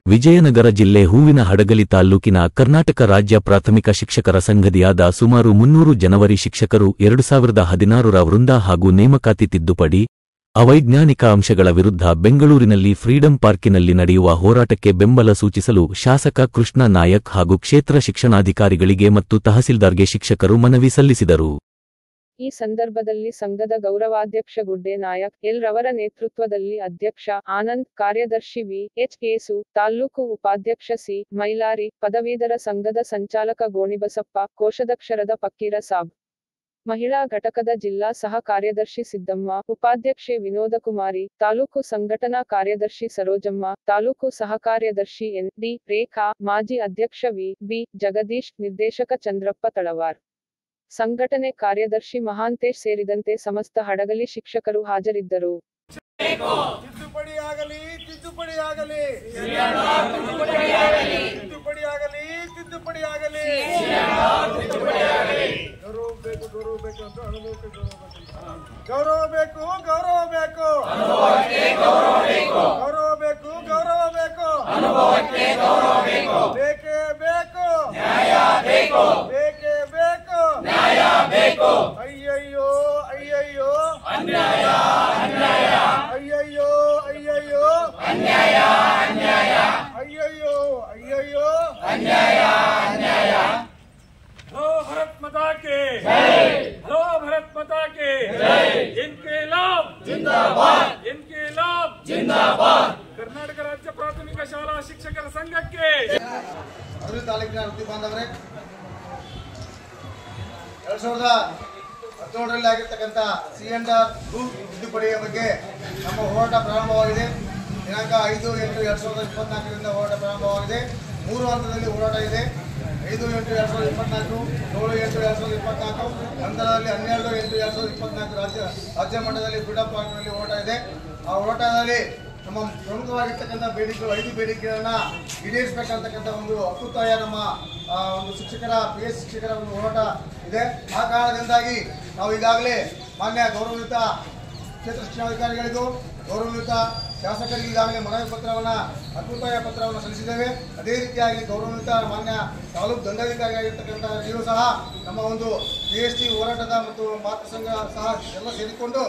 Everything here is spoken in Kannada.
ವಿಜಯನಗರ ಜಿಲ್ಲೆ ಹೂವಿನಹಡಗಲಿ ತಾಲ್ಲೂಕಿನ ಕರ್ನಾಟಕ ರಾಜ್ಯ ಪ್ರಾಥಮಿಕ ಶಿಕ್ಷಕರ ಸಂಘದಿಯಾದ ಸುಮಾರು 300 ಜನವರಿ ಶಿಕ್ಷಕರು 2016ರ ವೃಂದ ಹಾಗೂ ನೇಮಕಾತಿ ತಿದ್ದುಪಡಿ ಅವೈಜ್ಞಾನಿಕ ಅಂಶಗಳ ವಿರುದ್ಧ ಬೆಂಗಳೂರಿನಲ್ಲಿ ಫ್ರೀಡಂ ಪಾರ್ಕಿನಲ್ಲಿ ನಡೆಯುವ ಹೋರಾಟಕ್ಕೆ ಬೆಂಬಲ ಸೂಚಿಸಲು ಶಾಸಕ ಕೃಷ್ಣ ನಾಯಕ್ ಹಾಗೂ ಕ್ಷೇತ್ರ ಶಿಕ್ಷಣಾಧಿಕಾರಿಗಳಿಗೆ ಮತ್ತು ತಹಸೀಲ್ದಾರ್ಗೆ ಶಿಕ್ಷಕರು ಮನವಿ ಸಲ್ಲಿಸಿದರು. ಈ ಸಂದರ್ಭದಲ್ಲಿ ಸಂಘದ ಗೌರವಾಧ್ಯಕ್ಷ ಗುಡ್ಡೆ ನಾಯಕ್ ಎಲ್ ರವರ ನೇತೃತ್ವದಲ್ಲಿ ಅಧ್ಯಕ್ಷ ಆನಂದ್, ಕಾರ್ಯದರ್ಶಿ ವಿ ಎಚ್ ಕೇಸು, ತಾಲ್ಲೂಕು ಉಪಾಧ್ಯಕ್ಷ ಸಿ ಮೈಲಾರಿ, ಪದವೀಧರ ಸಂಘದ ಸಂಚಾಲಕ ಗೋಣಿಬಸಪ್ಪ, ಕೋಶಾಧ್ಯಕ್ಷರಾದ ಫಕೀರ ಸಾಬ್, ಮಹಿಳಾ ಘಟಕದ ಜಿಲ್ಲಾ ಸಹ ಕಾರ್ಯದರ್ಶಿ ಸಿದ್ದಮ್ಮ, ಉಪಾಧ್ಯಕ್ಷೆ ವಿನೋದಕುಮಾರಿ, ತಾಲೂಕು ಸಂಘಟನಾ ಕಾರ್ಯದರ್ಶಿ ಸರೋಜಮ್ಮ, ತಾಲೂಕು ಸಹ ಕಾರ್ಯದರ್ಶಿ ಎನ್ ಡಿ ರೇಖಾ, ಮಾಜಿ ಅಧ್ಯಕ್ಷ ವಿ ಬಿ ಜಗದೀಶ್, ನಿರ್ದೇಶಕ ಚಂದ್ರಪ್ಪ ತಳವಾರ್, ಸಂಘಟನೆ ಕಾರ್ಯದರ್ಶಿ ಮಹಾಂತೇಶ್ ಸೇರಿದಂತೆ ಸಮಸ್ತ ಹಡಗಲಿ ಶಿಕ್ಷಕರು ಹಾಜರಿದ್ದರು. ಅಯ್ಯಯ್ಯೋ ಅಯ್ಯಯ್ಯೋ ಅನ್ಯಾಯ ಅನ್ಯಾಯ ಅಯ್ಯಯ್ಯೋ ಅಯ್ಯಯ್ಯೋ ಅನ್ಯಾಯ ಅನ್ಯಾಯ ಅಯ್ಯಯ್ಯೋ ಅಯ್ಯಯ್ಯೋ ಅನ್ಯಾಯ ಅನ್ಯಾಯ. ಹಲೋ ಭಾರತ್ ಮಾತಾ ಕಿ ಜೈ, ಹಲೋ ಭಾರತ್ ಮಾತಾ ಕಿ ಜೈ. ಇನ್ಕಿಲಾಬ್ ಜಿಂದಾಬಾದ್, ಇನ್ಕಿಲಾಬ್ ಜಿಂದಾಬಾದ್. ಕರ್ನಾಟಕ ರಾಜ್ಯ ಪ್ರಾಥಮಿಕ ಶಾಲಾ ಶಿಕ್ಷಕರ ಸಂಘಕ್ಕೆ ತಾಲೂಕಿನ ವೃತ್ತಿ ಬಾಂಧವರೇ, 2017ರಲ್ಲಿ ಆಗಿರ್ತಕ್ಕಂಥ C&R ತಿದ್ದುಪಡಿಯ ಬಗ್ಗೆ ನಮ್ಮ ಹೋರಾಟ ಪ್ರಾರಂಭವಾಗಿದೆ. ದಿನಾಂಕ 5/8/2024ರಿಂದ ಹೋರಾಟ ಪ್ರಾರಂಭವಾಗಿದೆ. 3 ಹಂತದಲ್ಲಿ ಹೋರಾಟ ಇದೆ. 5/8/2024, 7/8/2024, ನಂತರದಲ್ಲಿ 12/8/2024 ರಾಜ್ಯ ಮಟ್ಟದಲ್ಲಿ ಫ್ರೀಡಂ ಪಾರ್ಕ್ನಲ್ಲಿ ಹೋರಾಟ ಇದೆ. ಆ ಹೋರಾಟದಲ್ಲಿ ನಮ್ಮ ಪ್ರಮುಖವಾಗಿರ್ತಕ್ಕಂಥ ಬೇಡಿಕೆಗಳು 5 ಬೇಡಿಕೆಗಳನ್ನ ಈಡೇರಿಸಬೇಕಂತಕ್ಕಂಥ ಒಂದು ಅಕ್ಕುತ್ತಾಯ ನಮ್ಮ ಒಂದು ಶಿಕ್ಷಕರ PS ಶಿಕ್ಷಕರ ಒಂದು ಹೋರಾಟ ಇದೆ. ಆ ಕಾರಣದಿಂದಾಗಿ ನಾವು ಈಗಾಗಲೇ ಮಾನ್ಯ ಗೌರವಯುತ ಕ್ಷೇತ್ರ ಶಿಕ್ಷಣಾಧಿಕಾರಿಗಳಿಗೂ ಗೌರವಯುತ ಶಾಸಕರಿಗೆ ಈಗಾಗಲೇ ಮನವಿ ಪತ್ರವನ್ನು ಅಕ್ಕುತ್ತಾಯ ಪತ್ರವನ್ನು ಸಲ್ಲಿಸಿದ್ದೇವೆ. ಅದೇ ರೀತಿಯಾಗಿ ಗೌರವಯುತ ಮಾನ್ಯ ತಾಲೂಕು ದಂಡಾಧಿಕಾರಿಯಾಗಿರ್ತಕ್ಕಂಥ ನೀವು ಸಹ ನಮ್ಮ ಒಂದು PST ಹೋರಾಟದ ಮತ್ತು ಮಾತೃ ಸಂಘ ಸಹ ಎಲ್ಲ ಸೇರಿಕೊಂಡು